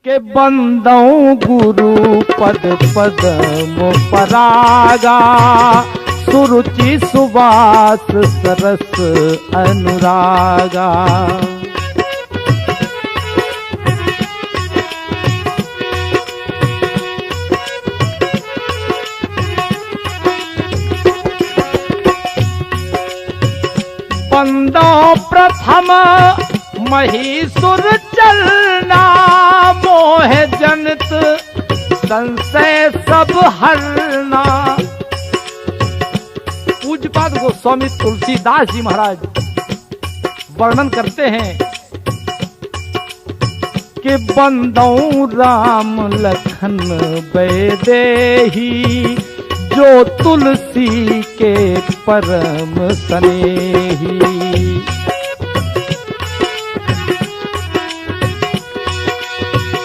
के बंदों गुरु पद पद्म परागा, सुरुचि सुवास सरस अनुरागा। बंदों प्रथम महीसुर चलना, मोह जनित संशय सब हरना। पूज्यपाद गोस्वामी तुलसीदास जी महाराज वर्णन करते हैं कि बंदों राम लखन वैदेही, जो तुलसी के परम स्नेही।